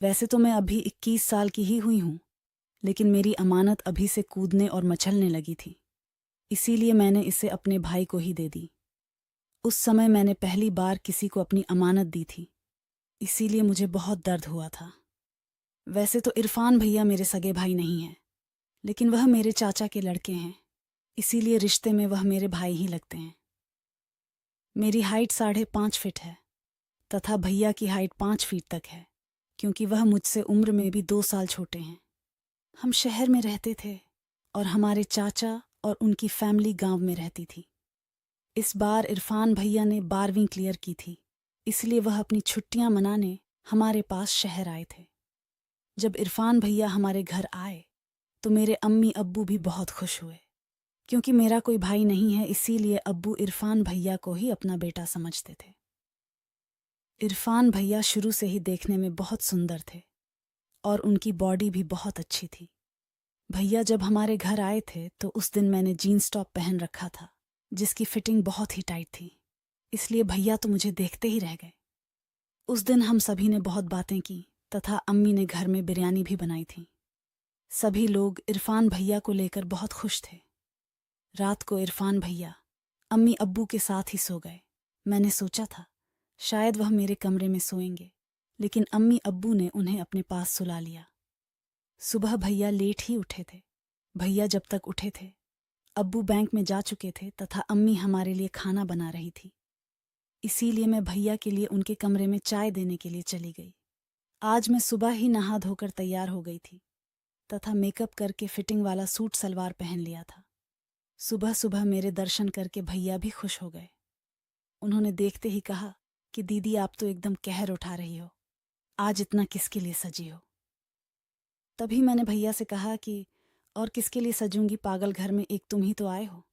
वैसे तो मैं अभी 21 साल की ही हुई हूँ, लेकिन मेरी अमानत अभी से कूदने और मचलने लगी थी। इसीलिए मैंने इसे अपने भाई को ही दे दी। उस समय मैंने पहली बार किसी को अपनी अमानत दी थी, इसीलिए मुझे बहुत दर्द हुआ था। वैसे तो इरफान भैया मेरे सगे भाई नहीं हैं, लेकिन वह मेरे चाचा के लड़के हैं, इसीलिए रिश्ते में वह मेरे भाई ही लगते हैं। मेरी हाइट 5.5 फीट है तथा भैया की हाइट 5 फीट तक है, क्योंकि वह मुझसे उम्र में भी 2 साल छोटे हैं। हम शहर में रहते थे और हमारे चाचा और उनकी फैमिली गांव में रहती थी। इस बार इरफान भैया ने 12वीं क्लियर की थी, इसलिए वह अपनी छुट्टियां मनाने हमारे पास शहर आए थे। जब इरफान भैया हमारे घर आए तो मेरे अम्मी अब्बू भी बहुत खुश हुए। क्योंकि मेरा कोई भाई नहीं है, इसीलिए अब्बू इरफान भैया को ही अपना बेटा समझते थे। इरफान भैया शुरू से ही देखने में बहुत सुंदर थे और उनकी बॉडी भी बहुत अच्छी थी। भैया जब हमारे घर आए थे तो उस दिन मैंने जीन्स टॉप पहन रखा था, जिसकी फिटिंग बहुत ही टाइट थी, इसलिए भैया तो मुझे देखते ही रह गए। उस दिन हम सभी ने बहुत बातें की तथा अम्मी ने घर में बिरयानी भी बनाई थी। सभी लोग इरफान भैया को लेकर बहुत खुश थे। रात को इरफान भैया अम्मी अब्बू के साथ ही सो गए। मैंने सोचा था शायद वह मेरे कमरे में सोएंगे, लेकिन अम्मी अब्बू ने उन्हें अपने पास सुला लिया। सुबह भैया लेट ही उठे थे। भैया जब तक उठे थे अब्बू बैंक में जा चुके थे तथा अम्मी हमारे लिए खाना बना रही थी। इसीलिए मैं भैया के लिए उनके कमरे में चाय देने के लिए चली गई। आज मैं सुबह ही नहा धोकर तैयार हो गई थी तथा मेकअप करके फिटिंग वाला सूट सलवार पहन लिया था। सुबह सुबह मेरे दर्शन करके भैया भी खुश हो गए। उन्होंने देखते ही कहा कि दीदी, आप तो एकदम कहर उठा रही हो, आज इतना किसके लिए सजी हो। तभी मैंने भैया से कहा कि और किसके लिए सजूंगी पागल, घर में एक तुम ही तो आए हो।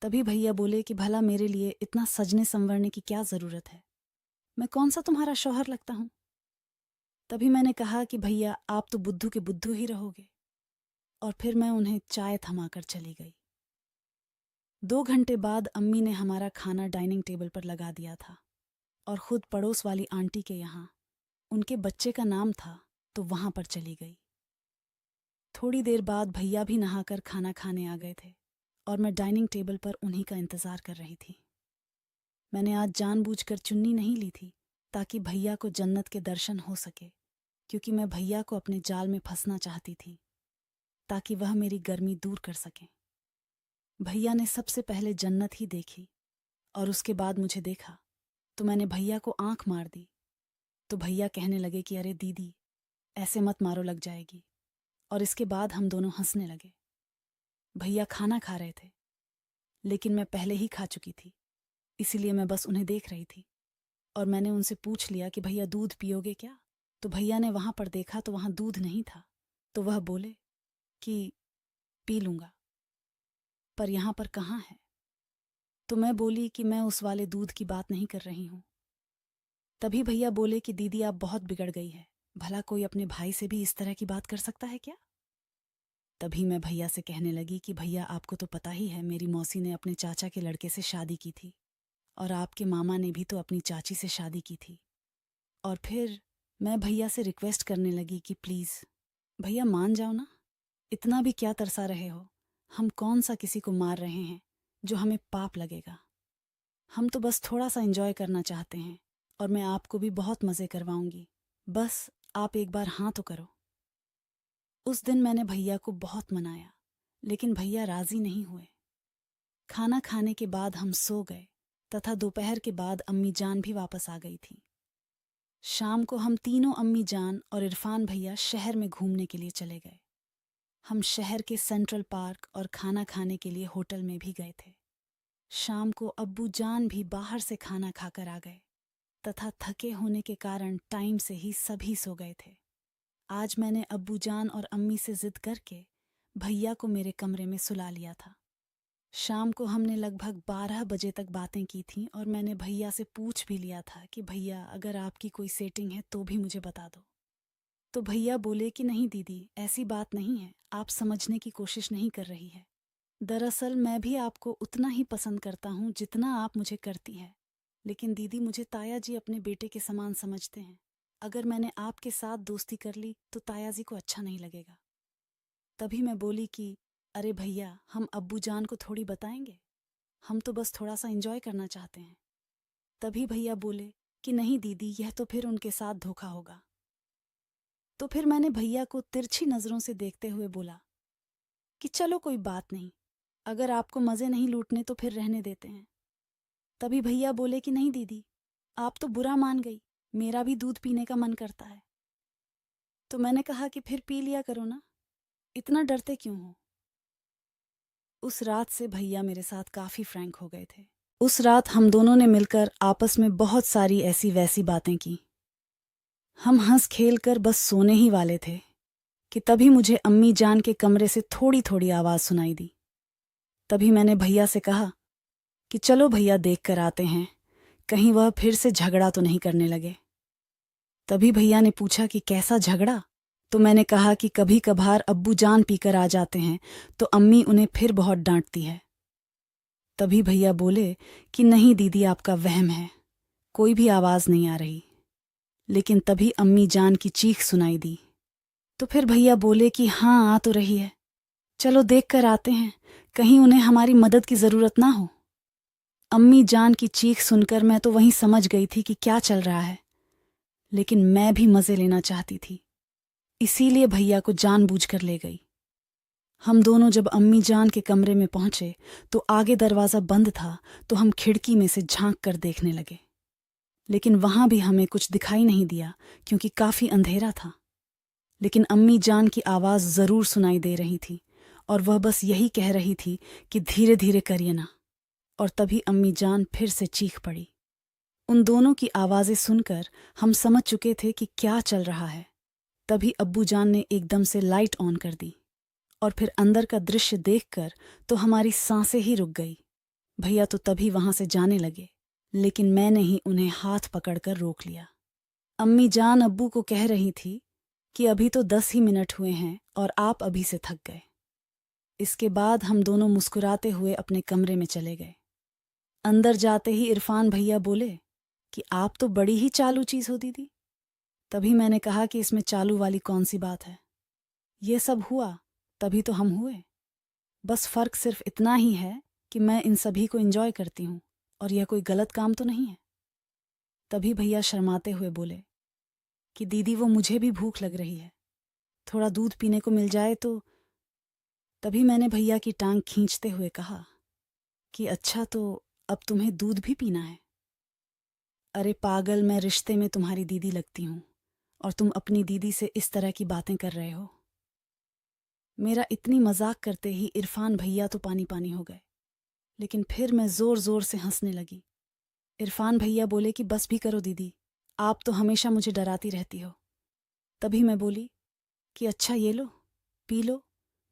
तभी भैया बोले कि भला मेरे लिए इतना सजने संवरने की क्या जरूरत है, मैं कौन सा तुम्हारा शौहर लगता हूं। तभी मैंने कहा कि भैया, आप तो बुद्धू के बुद्धू ही रहोगे। और फिर मैं उन्हें चाय थमाकर चली गई। 2 घंटे बाद अम्मी ने हमारा खाना डाइनिंग टेबल पर लगा दिया था और खुद पड़ोस वाली आंटी के यहाँ उनके बच्चे का नाम था तो वहां पर चली गई। थोड़ी देर बाद भैया भी नहाकर खाना खाने आ गए थे और मैं डाइनिंग टेबल पर उन्हीं का इंतजार कर रही थी। मैंने आज जानबूझकर चुन्नी नहीं ली थी ताकि भैया को जन्नत के दर्शन हो सके, क्योंकि मैं भैया को अपने जाल में फंसना चाहती थी ताकि वह मेरी गर्मी दूर कर सकें। भैया ने सबसे पहले जन्नत ही देखी और उसके बाद मुझे देखा तो मैंने भैया को आंख मार दी। तो भैया कहने लगे कि अरे दीदी, ऐसे मत मारो, लग जाएगी। और इसके बाद हम दोनों हंसने लगे। भैया खाना खा रहे थे, लेकिन मैं पहले ही खा चुकी थी, इसीलिए मैं बस उन्हें देख रही थी। और मैंने उनसे पूछ लिया कि भैया दूध पियोगे क्या। तो भैया ने वहां पर देखा तो वहां दूध नहीं था, तो वह बोले कि पी लूंगा, पर यहां पर कहाँ है। तो मैं बोली कि मैं उस वाले दूध की बात नहीं कर रही हूं। तभी भैया बोले कि दीदी, आप बहुत बिगड़ गई है, भला कोई अपने भाई से भी इस तरह की बात कर सकता है क्या। तभी मैं भैया से कहने लगी कि भैया, आपको तो पता ही है मेरी मौसी ने अपने चाचा के लड़के से शादी की थी और आपके मामा ने भी तो अपनी चाची से शादी की थी। और फिर मैं भैया से रिक्वेस्ट करने लगी कि प्लीज़ भैया मान जाओ ना, इतना भी क्या तरसा रहे हो। हम कौन सा किसी को मार रहे हैं जो हमें पाप लगेगा। हम तो बस थोड़ा सा एंजॉय करना चाहते हैं और मैं आपको भी बहुत मज़े करवाऊंगी, बस आप एक बार हाँ तो करो। उस दिन मैंने भैया को बहुत मनाया, लेकिन भैया राजी नहीं हुए। खाना खाने के बाद हम सो गए तथा दोपहर के बाद अम्मी जान भी वापस आ गई थी। शाम को हम तीनों, अम्मी जान और इरफान भैया, शहर में घूमने के लिए चले गए। हम शहर के सेंट्रल पार्क और खाना खाने के लिए होटल में भी गए थे। शाम को अब्बू जान भी बाहर से खाना खाकर आ गए तथा थके होने के कारण टाइम से ही सभी सो गए थे। आज मैंने अब्बू जान और अम्मी से जिद करके भैया को मेरे कमरे में सुला लिया था। शाम को हमने लगभग 12 बजे तक बातें की थीं और मैंने भैया से पूछ भी लिया था कि भैया, अगर आपकी कोई सेटिंग है तो भी मुझे बता दो। तो भैया बोले कि नहीं दीदी, ऐसी बात नहीं है, आप समझने की कोशिश नहीं कर रही है। दरअसल मैं भी आपको उतना ही पसंद करता हूँ जितना आप मुझे करती है, लेकिन दीदी, मुझे ताया जी अपने बेटे के समान समझते हैं। अगर मैंने आपके साथ दोस्ती कर ली तो तायाजी को अच्छा नहीं लगेगा। तभी मैं बोली कि अरे भैया, हम अब्बू जान को थोड़ी बताएंगे, हम तो बस थोड़ा सा एंजॉय करना चाहते हैं। तभी भैया बोले कि नहीं दीदी, यह तो फिर उनके साथ धोखा होगा। तो फिर मैंने भैया को तिरछी नजरों से देखते हुए बोला कि चलो कोई बात नहीं, अगर आपको मजे नहीं लूटने तो फिर रहने देते हैं। तभी भैया बोले कि नहीं दीदी, आप तो बुरा मान गई, मेरा भी दूध पीने का मन करता है। तो मैंने कहा कि फिर पी लिया करो ना, इतना डरते क्यों हो। उस रात से भैया मेरे साथ काफी फ्रैंक हो गए थे। उस रात हम दोनों ने मिलकर आपस में बहुत सारी ऐसी वैसी बातें की। हम हंस खेल कर बस सोने ही वाले थे कि तभी मुझे अम्मी जान के कमरे से थोड़ी थोड़ी आवाज सुनाई दी। तभी मैंने भैया से कहा कि चलो भैया, देख कर आते हैं, कहीं वह फिर से झगड़ा तो नहीं करने लगे। तभी भैया ने पूछा कि कैसा झगड़ा। तो मैंने कहा कि कभी कभार अब्बू जान पीकर आ जाते हैं तो अम्मी उन्हें फिर बहुत डांटती है। तभी भैया बोले कि नहीं दीदी, आपका वहम है, कोई भी आवाज नहीं आ रही। लेकिन तभी अम्मी जान की चीख सुनाई दी। तो फिर भैया बोले कि हाँ, आ तो रही है, चलो देख कर आते हैं, कहीं उन्हें हमारी मदद की जरूरत ना हो। अम्मी जान की चीख सुनकर मैं तो वहीं समझ गई थी कि क्या चल रहा है, लेकिन मैं भी मजे लेना चाहती थी, इसीलिए भैया को जानबूझकर ले गई। हम दोनों जब अम्मी जान के कमरे में पहुंचे तो आगे दरवाजा बंद था, तो हम खिड़की में से झांक कर देखने लगे, लेकिन वहां भी हमें कुछ दिखाई नहीं दिया क्योंकि काफी अंधेरा था। लेकिन अम्मी जान की आवाज जरूर सुनाई दे रही थी और वह बस यही कह रही थी कि धीरे धीरे करिए ना। और तभी अम्मी जान फिर से चीख पड़ी। उन दोनों की आवाजें सुनकर हम समझ चुके थे कि क्या चल रहा है। तभी अब्बू जान ने एकदम से लाइट ऑन कर दी और फिर अंदर का दृश्य देखकर तो हमारी सांसें ही रुक गई। भैया तो तभी वहां से जाने लगे, लेकिन मैंने ही उन्हें हाथ पकड़कर रोक लिया। अम्मी जान अब्बू को कह रही थी कि अभी तो 10 ही मिनट हुए हैं और आप अभी से थक गए। इसके बाद हम दोनों मुस्कुराते हुए अपने कमरे में चले गए। अंदर जाते ही इरफान भैया बोले कि आप तो बड़ी ही चालू चीज हो दीदी। तभी मैंने कहा कि इसमें चालू वाली कौन सी बात है, ये सब हुआ तभी तो हम हुए। बस फर्क सिर्फ इतना ही है कि मैं इन सभी को एंजॉय करती हूँ और यह कोई गलत काम तो नहीं है। तभी भैया शर्माते हुए बोले कि दीदी, वो मुझे भी भूख लग रही है, थोड़ा दूध पीने को मिल जाए तो। तभी मैंने भैया की टांग खींचते हुए कहा कि अच्छा, तो अब तुम्हें दूध भी पीना है? अरे पागल, मैं रिश्ते में तुम्हारी दीदी लगती हूँ और तुम अपनी दीदी से इस तरह की बातें कर रहे हो। मेरा इतनी मजाक करते ही इरफान भैया तो पानी पानी हो गए, लेकिन फिर मैं जोर जोर से हंसने लगी। इरफान भैया बोले कि बस भी करो दीदी, आप तो हमेशा मुझे डराती रहती हो। तभी मैं बोली कि अच्छा ये लो, पी लो,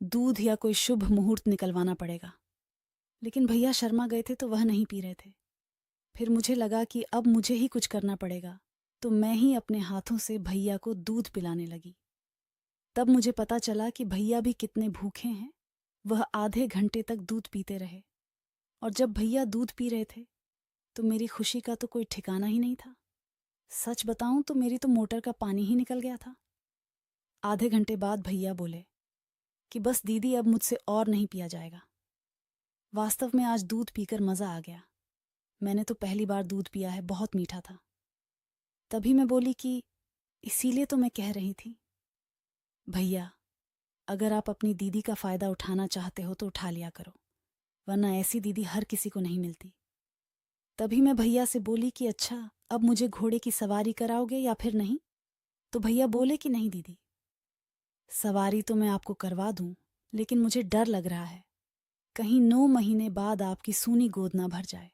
दूध या कोई शुभ मुहूर्त निकलवाना पड़ेगा। लेकिन भैया शर्मा गए थे तो वह नहीं पी रहे थे। फिर मुझे लगा कि अब मुझे ही कुछ करना पड़ेगा, तो मैं ही अपने हाथों से भैया को दूध पिलाने लगी। तब मुझे पता चला कि भैया भी कितने भूखे हैं। वह आधे घंटे तक दूध पीते रहे और जब भैया दूध पी रहे थे तो मेरी खुशी का तो कोई ठिकाना ही नहीं था। सच बताऊं तो मेरी तो मोटर का पानी ही निकल गया था। आधे घंटे बाद भैया बोले कि बस दीदी, अब मुझसे और नहीं पिया जाएगा। वास्तव में आज दूध पीकर मजा आ गया। मैंने तो पहली बार दूध पिया है, बहुत मीठा था। तभी मैं बोली कि इसीलिए तो मैं कह रही थी भैया, अगर आप अपनी दीदी का फायदा उठाना चाहते हो तो उठा लिया करो, वरना ऐसी दीदी हर किसी को नहीं मिलती। तभी मैं भैया से बोली कि अच्छा, अब मुझे घोड़े की सवारी कराओगे या फिर नहीं? तो भैया बोले कि नहीं दीदी, सवारी तो मैं आपको करवा दूं, लेकिन मुझे डर लग रहा है, कहीं 9 महीने बाद आपकी सूनी गोद ना भर जाए।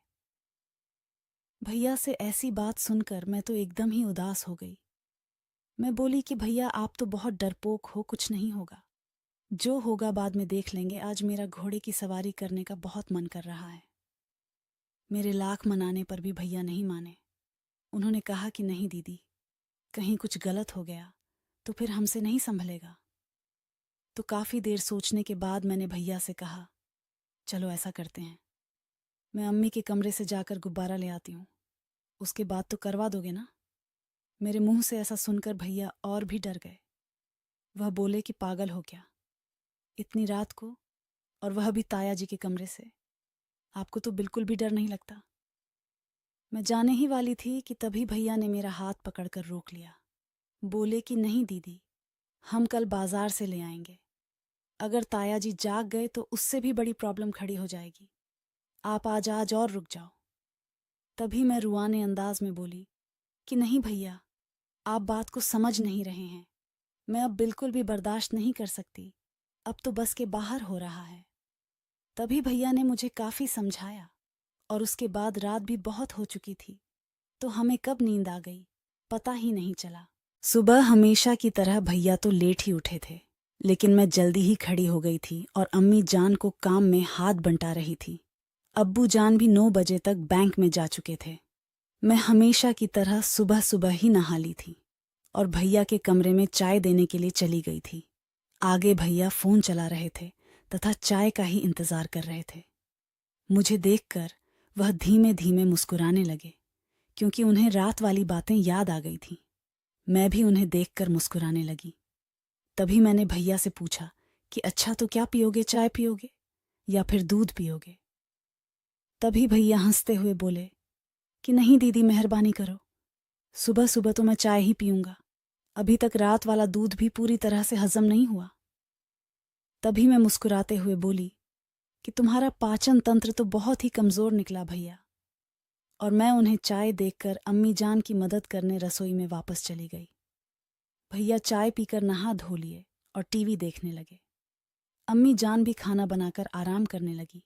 भैया से ऐसी बात सुनकर मैं तो एकदम ही उदास हो गई। मैं बोली कि भैया, आप तो बहुत डरपोक हो, कुछ नहीं होगा, जो होगा बाद में देख लेंगे, आज मेरा घोड़े की सवारी करने का बहुत मन कर रहा है। मेरे लाख मनाने पर भी भैया नहीं माने। उन्होंने कहा कि नहीं दीदी, कहीं कुछ गलत हो गया तो फिर हमसे नहीं संभलेगा। तो काफी देर सोचने के बाद मैंने भैया से कहा, चलो ऐसा करते हैं, मैं अम्मी के कमरे से जाकर गुब्बारा ले आती हूँ, उसके बाद तो करवा दोगे ना? मेरे मुंह से ऐसा सुनकर भैया और भी डर गए। वह बोले कि पागल हो क्या, इतनी रात को, और वह भी ताया जी के कमरे से। आपको तो बिल्कुल भी डर नहीं लगता। मैं जाने ही वाली थी कि तभी भैया ने मेरा हाथ पकड़कर रोक लिया। बोले कि नहीं दीदी, हम कल बाजार से ले आएंगे। अगर ताया जी जाग गए तो उससे भी बड़ी प्रॉब्लम खड़ी हो जाएगी। आप आज और रुक जाओ। तभी मैं रुआने अंदाज में बोली कि नहीं भैया, आप बात को समझ नहीं रहे हैं। मैं अब बिल्कुल भी बर्दाश्त नहीं कर सकती। अब तो बस के बाहर हो रहा है। तभी भैया ने मुझे काफी समझाया और उसके बाद रात भी बहुत हो चुकी थी, तो हमें कब नींद आ गई पता ही नहीं चला। सुबह हमेशा की तरह भैया तो लेट ही उठे थे, लेकिन मैं जल्दी ही खड़ी हो गई थी और अम्मी जान को काम में हाथ बंटा रही थी। अब्बू जान भी 9 बजे तक बैंक में जा चुके थे। मैं हमेशा की तरह सुबह सुबह ही नहा ली थी और भैया के कमरे में चाय देने के लिए चली गई थी। आगे भैया फोन चला रहे थे तथा चाय का ही इंतजार कर रहे थे। मुझे देखकर वह धीमे धीमे मुस्कुराने लगे, क्योंकि उन्हें रात वाली बातें याद आ गई थीं। मैं भी उन्हें देखकर मुस्कुराने लगी। तभी मैंने भैया से पूछा कि अच्छा तो क्या पियोगे, चाय पियोगे या फिर दूध पियोगे? तभी भैया हंसते हुए बोले कि नहीं दीदी, मेहरबानी करो, सुबह सुबह तो मैं चाय ही पीऊंगा। अभी तक रात वाला दूध भी पूरी तरह से हजम नहीं हुआ। तभी मैं मुस्कुराते हुए बोली कि तुम्हारा पाचन तंत्र तो बहुत ही कमजोर निकला भैया। और मैं उन्हें चाय देखकर अम्मी जान की मदद करने रसोई में वापस चली गई। भैया चाय पीकर नहा धो लिए और टीवी देखने लगे। अम्मी जान भी खाना बनाकर आराम करने लगी।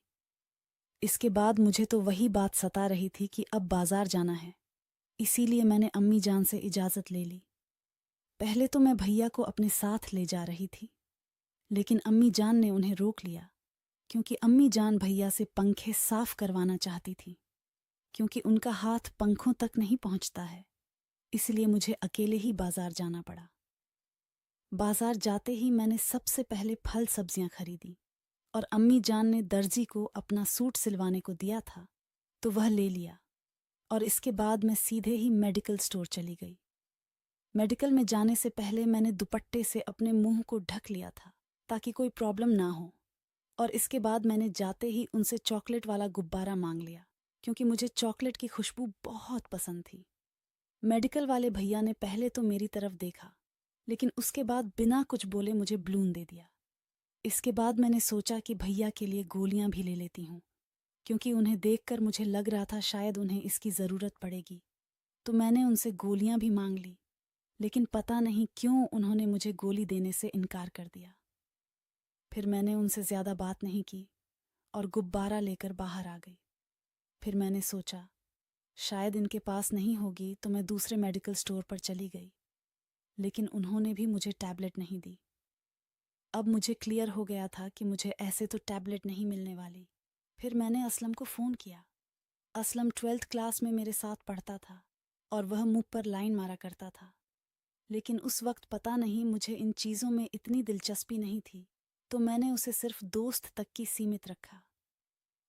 इसके बाद मुझे तो वही बात सता रही थी कि अब बाजार जाना है, इसीलिए मैंने अम्मी जान से इजाज़त ले ली। पहले तो मैं भैया को अपने साथ ले जा रही थी, लेकिन अम्मी जान ने उन्हें रोक लिया, क्योंकि अम्मी जान भैया से पंखे साफ करवाना चाहती थी, क्योंकि उनका हाथ पंखों तक नहीं पहुंचता है। इसलिए मुझे अकेले ही बाजार जाना पड़ा। बाजार जाते ही मैंने सबसे पहले फल सब्जियां खरीदी और अम्मी जान ने दर्जी को अपना सूट सिलवाने को दिया था, तो वह ले लिया। और इसके बाद मैं सीधे ही मेडिकल स्टोर चली गई। मेडिकल में जाने से पहले मैंने दुपट्टे से अपने मुंह को ढक लिया था ताकि कोई प्रॉब्लम ना हो। और इसके बाद मैंने जाते ही उनसे चॉकलेट वाला गुब्बारा मांग लिया, क्योंकि मुझे चॉकलेट की खुशबू बहुत पसंद थी। मेडिकल वाले भैया ने पहले तो मेरी तरफ देखा, लेकिन उसके बाद बिना कुछ बोले मुझे बलून दे दिया। इसके बाद मैंने सोचा कि भैया के लिए गोलियां भी ले लेती हूँ, क्योंकि उन्हें देखकर मुझे लग रहा था शायद उन्हें इसकी ज़रूरत पड़ेगी। तो मैंने उनसे गोलियां भी मांग ली, लेकिन पता नहीं क्यों उन्होंने मुझे गोली देने से इनकार कर दिया। फिर मैंने उनसे ज़्यादा बात नहीं की और गुब्बारा लेकर बाहर आ गई। फिर मैंने सोचा शायद इनके पास नहीं होगी, तो मैं दूसरे मेडिकल स्टोर पर चली गई, लेकिन उन्होंने भी मुझे टैबलेट नहीं दी। अब मुझे क्लियर हो गया था कि मुझे ऐसे तो टैबलेट नहीं मिलने वाली। फिर मैंने असलम को फ़ोन किया। असलम 12th क्लास में मेरे साथ पढ़ता था और वह मुंह पर लाइन मारा करता था, लेकिन उस वक्त पता नहीं मुझे इन चीज़ों में इतनी दिलचस्पी नहीं थी, तो मैंने उसे सिर्फ दोस्त तक की सीमित रखा।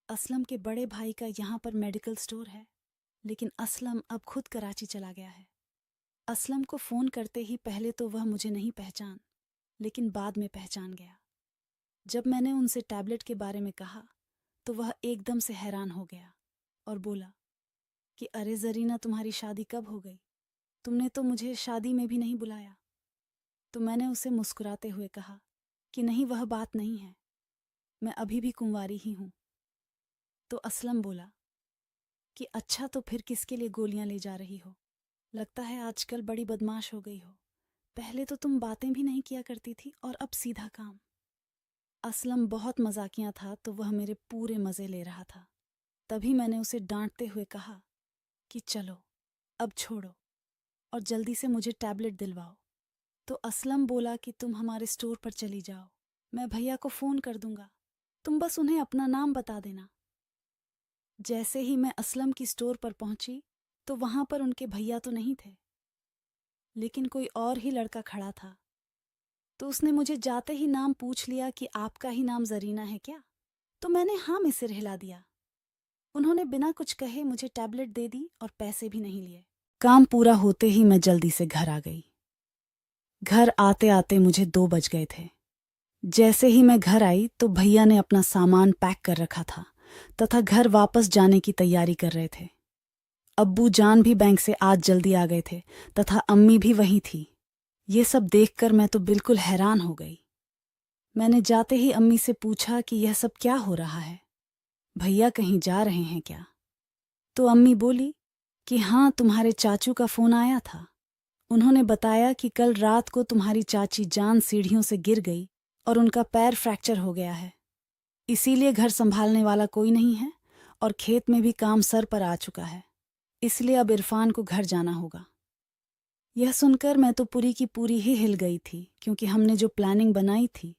असलम के बड़े भाई का यहाँ पर मेडिकल स्टोर है, लेकिन असलम अब खुद कराची चला गया है। असलम को फ़ोन करते ही पहले तो वह मुझे नहीं पहचान, लेकिन बाद में पहचान गया। जब मैंने उनसे टैबलेट के बारे में कहा तो वह एकदम से हैरान हो गया और बोला कि अरे जरीना, तुम्हारी शादी कब हो गई? तुमने तो मुझे शादी में भी नहीं बुलाया। तो मैंने उसे मुस्कुराते हुए कहा कि नहीं, वह बात नहीं है, मैं अभी भी कुंवारी ही हूँ। तो असलम बोला कि अच्छा, तो फिर किसके लिए गोलियां ले जा रही हो? लगता है आजकल बड़ी बदमाश हो गई हो। पहले तो तुम बातें भी नहीं किया करती थी और अब सीधा काम। असलम बहुत मजाकिया था, तो वह मेरे पूरे मज़े ले रहा था। तभी मैंने उसे डांटते हुए कहा कि चलो अब छोड़ो और जल्दी से मुझे टैबलेट दिलवाओ। तो असलम बोला कि तुम हमारे स्टोर पर चली जाओ, मैं भैया को फ़ोन कर दूंगा, तुम बस उन्हें अपना नाम बता देना। जैसे ही मैं असलम की स्टोर पर पहुंची तो वहां पर उनके भैया तो नहीं थे, लेकिन कोई और ही लड़का खड़ा था। तो उसने मुझे जाते ही नाम पूछ लिया कि आपका ही नाम जरीना है क्या? तो मैंने हाँ में सिर हिला दिया। उन्होंने बिना कुछ कहे मुझे टैबलेट दे दी और पैसे भी नहीं लिए। काम पूरा होते ही मैं जल्दी से घर आ गई। घर आते आते मुझे 2 बज गए थे। जैसे ही मैं घर आई तो भैया ने अपना सामान पैक कर रखा था तथा घर वापस जाने की तैयारी कर रहे थे। अब्बू जान भी बैंक से आज जल्दी आ गए थे तथा अम्मी भी वहीं थी। ये सब देखकर मैं तो बिल्कुल हैरान हो गई। मैंने जाते ही अम्मी से पूछा कि यह सब क्या हो रहा है, भैया कहीं जा रहे हैं क्या? तो अम्मी बोली कि हाँ, तुम्हारे चाचू का फोन आया था। उन्होंने बताया कि कल रात को तुम्हारी चाची जान सीढ़ियों से गिर गई और उनका पैर फ्रैक्चर हो गया है। इसीलिए घर संभालने वाला कोई नहीं है और खेत में भी काम सर पर आ चुका है। इसलिए अब इरफान को घर जाना होगा। यह सुनकर मैं तो पूरी की पूरी ही हिल गई थी, क्योंकि हमने जो प्लानिंग बनाई थी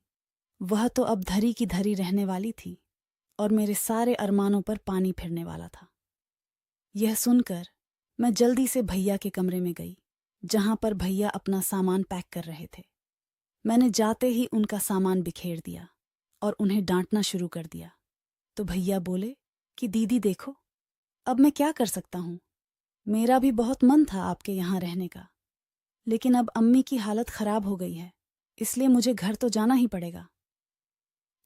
वह तो अब धरी की धरी रहने वाली थी और मेरे सारे अरमानों पर पानी फिरने वाला था। यह सुनकर मैं जल्दी से भैया के कमरे में गई, जहां पर भैया अपना सामान पैक कर रहे थे। मैंने जाते ही उनका सामान बिखेर दिया और उन्हें डांटना शुरू कर दिया। तो भैया बोले कि दीदी देखो, अब मैं क्या कर सकता हूँ, मेरा भी बहुत मन था आपके यहाँ रहने का, लेकिन अब अम्मी की हालत खराब हो गई है, इसलिए मुझे घर तो जाना ही पड़ेगा।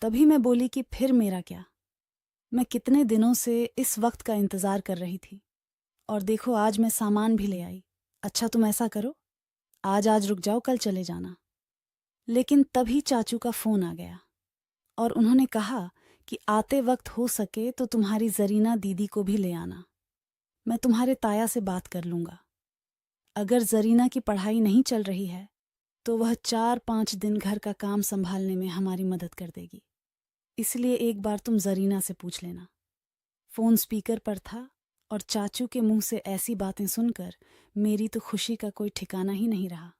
तभी मैं बोली कि फिर मेरा क्या, मैं कितने दिनों से इस वक्त का इंतज़ार कर रही थी और देखो आज मैं सामान भी ले आई। अच्छा तुम ऐसा करो, आज रुक जाओ, कल चले जाना। लेकिन तभी चाचू का फ़ोन आ गया और उन्होंने कहा कि आते वक्त हो सके तो तुम्हारी जरीना दीदी को भी ले आना। मैं तुम्हारे ताया से बात कर लूँगा। अगर जरीना की पढ़ाई नहीं चल रही है तो वह 4-5 दिन घर का काम संभालने में हमारी मदद कर देगी। इसलिए एक बार तुम जरीना से पूछ लेना। फ़ोन स्पीकर पर था और चाचू के मुंह से ऐसी बातें सुनकर मेरी तो खुशी का कोई ठिकाना ही नहीं रहा।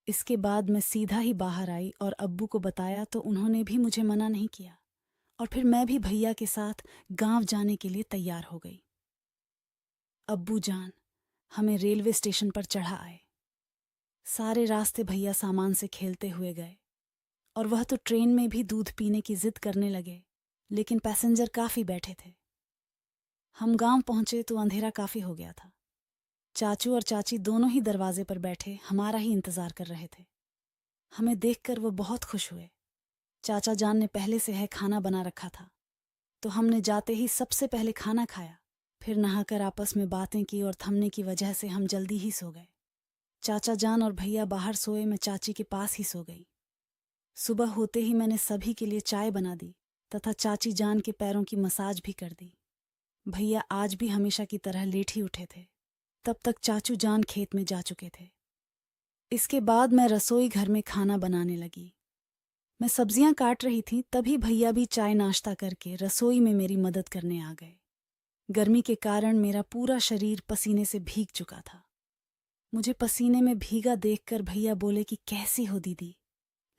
इसके बाद मैं सीधा ही बाहर आई और अब्बू को बताया तो उन्होंने भी मुझे मना नहीं किया और फिर मैं भी भैया के साथ गांव जाने के लिए तैयार हो गई। अब्बू जान हमें रेलवे स्टेशन पर चढ़ा आए। सारे रास्ते भैया सामान से खेलते हुए गए और वह तो ट्रेन में भी दूध पीने की जिद करने लगे, लेकिन पैसेंजर काफ़ी बैठे थे। हम गांव पहुंचे तो अंधेरा काफ़ी हो गया था। चाचू और चाची दोनों ही दरवाजे पर बैठे हमारा ही इंतज़ार कर रहे थे। हमें देखकर वो बहुत खुश हुए। चाचा जान ने पहले से है खाना बना रखा था, तो हमने जाते ही सबसे पहले खाना खाया, फिर नहाकर आपस में बातें की और थमने की वजह से हम जल्दी ही सो गए। चाचा जान और भैया बाहर सोए, मैं चाची के पास ही सो गई। सुबह होते ही मैंने सभी के लिए चाय बना दी तथा चाची जान के पैरों की मसाज भी कर दी। भैया आज भी हमेशा की तरह लेट ही उठे थे। तब तक चाचू जान खेत में जा चुके थे। इसके बाद मैं रसोई घर में खाना बनाने लगी। मैं सब्जियां काट रही थी, तभी भैया भी चाय नाश्ता करके रसोई में मेरी मदद करने आ गए। गर्मी के कारण मेरा पूरा शरीर पसीने से भीग चुका था। मुझे पसीने में भीगा देखकर भैया बोले कि कैसी हो दीदी,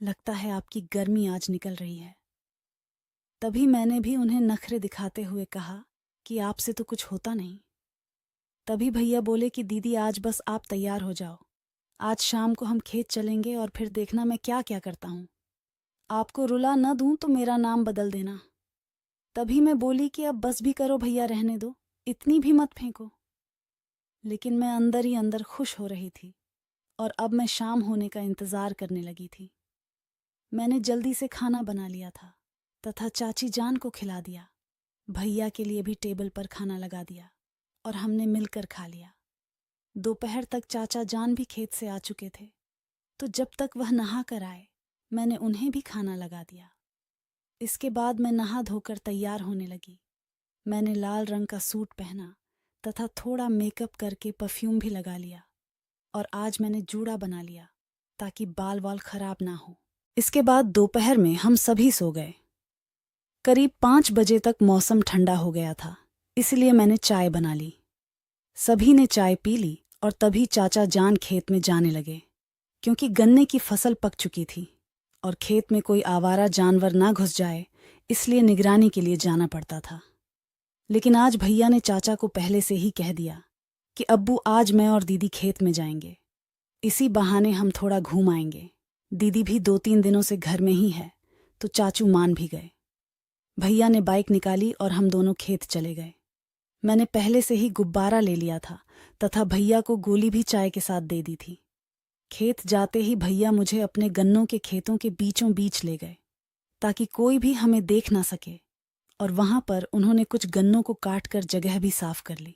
लगता है आपकी गर्मी आज निकल रही है। तभी मैंने भी उन्हें नखरे दिखाते हुए कहा कि आपसे तो कुछ होता नहीं। तभी भैया बोले कि दीदी आज बस आप तैयार हो जाओ, आज शाम को हम खेत चलेंगे और फिर देखना मैं क्या क्या करता हूँ। आपको रुला न दूं तो मेरा नाम बदल देना। तभी मैं बोली कि अब बस भी करो भैया, रहने दो, इतनी भी मत फेंको। लेकिन मैं अंदर ही अंदर खुश हो रही थी और अब मैं शाम होने का इंतज़ार करने लगी थी। मैंने जल्दी से खाना बना लिया था तथा चाची जान को खिला दिया। भैया के लिए भी टेबल पर खाना लगा दिया और हमने मिलकर खा लिया। दोपहर तक चाचा जान भी खेत से आ चुके थे, तो जब तक वह नहा कर आए मैंने उन्हें भी खाना लगा दिया। इसके बाद मैं नहा धोकर तैयार होने लगी। मैंने लाल रंग का सूट पहना तथा थोड़ा मेकअप करके परफ्यूम भी लगा लिया और आज मैंने जूड़ा बना लिया ताकि बाल वाल खराब ना हो। इसके बाद दोपहर में हम सभी सो गए। करीब 5 बजे तक मौसम ठंडा हो गया था, इसलिए मैंने चाय बना ली। सभी ने चाय पी ली और तभी चाचा जान खेत में जाने लगे, क्योंकि गन्ने की फसल पक चुकी थी और खेत में कोई आवारा जानवर ना घुस जाए, इसलिए निगरानी के लिए जाना पड़ता था। लेकिन आज भैया ने चाचा को पहले से ही कह दिया कि अब्बू आज मैं और दीदी खेत में जाएंगे, इसी बहाने हम थोड़ा घूम आएंगे। दीदी भी 2-3 दिनों से घर में ही है, तो चाचू मान भी गए। भैया ने बाइक निकाली और हम दोनों खेत चले गए। मैंने पहले से ही गुब्बारा ले लिया था तथा भैया को गोली भी चाय के साथ दे दी थी। खेत जाते ही भैया मुझे अपने गन्नों के खेतों के बीचों बीच ले गए ताकि कोई भी हमें देख ना सके, और वहां पर उन्होंने कुछ गन्नों को काट कर जगह भी साफ कर ली।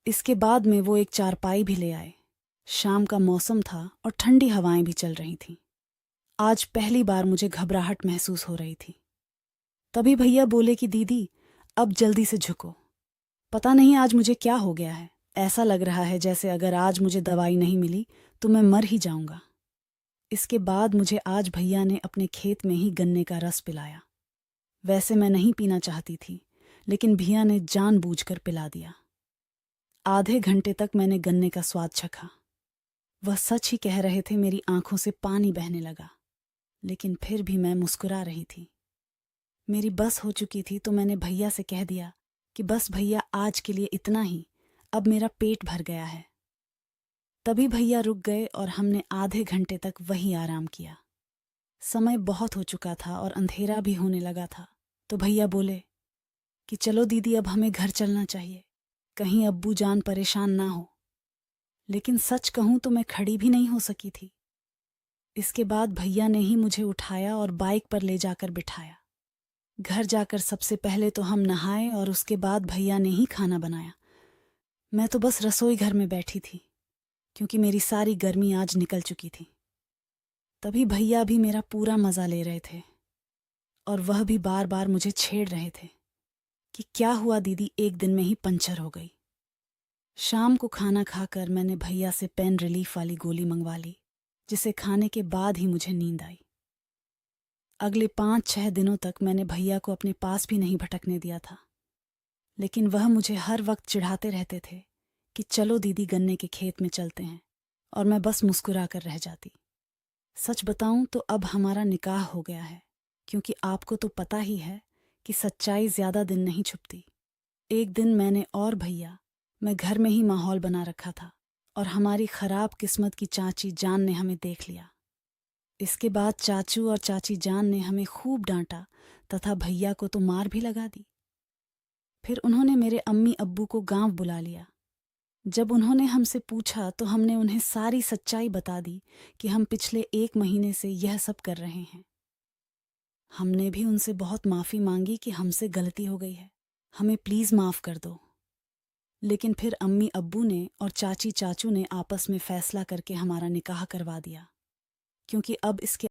इसके बाद में वो एक चारपाई भी ले आए। शाम का मौसम था और ठंडी हवाएं भी चल रही थीं। आज पहली बार मुझे घबराहट महसूस हो रही थी। तभी भैया बोले कि दीदी, अब जल्दी से झुको। पता नहीं आज मुझे क्या हो गया है, ऐसा लग रहा है जैसे अगर आज मुझे दवाई नहीं मिली तो मैं मर ही जाऊंगा। इसके बाद मुझे आज भैया ने अपने खेत में ही गन्ने का रस पिलाया। वैसे मैं नहीं पीना चाहती थी, लेकिन भैया ने जानबूझकर पिला दिया। आधे घंटे तक मैंने गन्ने का स्वाद चखा। वह सच ही कह रहे थे, मेरी आंखों से पानी बहने लगा, लेकिन फिर भी मैं मुस्कुरा रही थी। मेरी बस हो चुकी थी तो मैंने भैया से कह दिया कि बस भैया, आज के लिए इतना ही, अब मेरा पेट भर गया है। तभी भैया रुक गए और हमने आधे घंटे तक वहीं आराम किया। समय बहुत हो चुका था और अंधेरा भी होने लगा था, तो भैया बोले कि चलो दीदी, अब हमें घर चलना चाहिए, कहीं अब्बू जान परेशान ना हो। लेकिन सच कहूं तो मैं खड़ी भी नहीं हो सकी थी। इसके बाद भैया ने ही मुझे उठाया और बाइक पर ले जाकर बिठाया। घर जाकर सबसे पहले तो हम नहाए और उसके बाद भैया ने ही खाना बनाया। मैं तो बस रसोई घर में बैठी थी क्योंकि मेरी सारी गर्मी आज निकल चुकी थी। तभी भैया भी मेरा पूरा मज़ा ले रहे थे और वह भी बार बार मुझे छेड़ रहे थे कि क्या हुआ दीदी, एक दिन में ही पंचर हो गई। शाम को खाना खाकर मैंने भैया से पेन रिलीफ वाली गोली मंगवा ली, जिसे खाने के बाद ही मुझे नींद आई। अगले 5-6 दिनों तक मैंने भैया को अपने पास भी नहीं भटकने दिया था, लेकिन वह मुझे हर वक्त चिढ़ाते रहते थे कि चलो दीदी, गन्ने के खेत में चलते हैं, और मैं बस मुस्कुरा कर रह जाती। सच बताऊं तो अब हमारा निकाह हो गया है, क्योंकि आपको तो पता ही है कि सच्चाई ज़्यादा दिन नहीं छुपती। एक दिन मैंने और भैया, मैं घर में ही माहौल बना रखा था और हमारी खराब किस्मत की चाची जान ने हमें देख लिया। इसके बाद चाचू और चाची जान ने हमें खूब डांटा तथा भैया को तो मार भी लगा दी। फिर उन्होंने मेरे अम्मी अब्बू को गांव बुला लिया। जब उन्होंने हमसे पूछा तो हमने उन्हें सारी सच्चाई बता दी कि हम पिछले 1 महीने से यह सब कर रहे हैं। हमने भी उनसे बहुत माफ़ी मांगी कि हमसे गलती हो गई है, हमें प्लीज़ माफ़ कर दो। लेकिन फिर अम्मी अब्बू ने और चाची चाचू ने आपस में फ़ैसला करके हमारा निकाह करवा दिया, क्योंकि अब इसके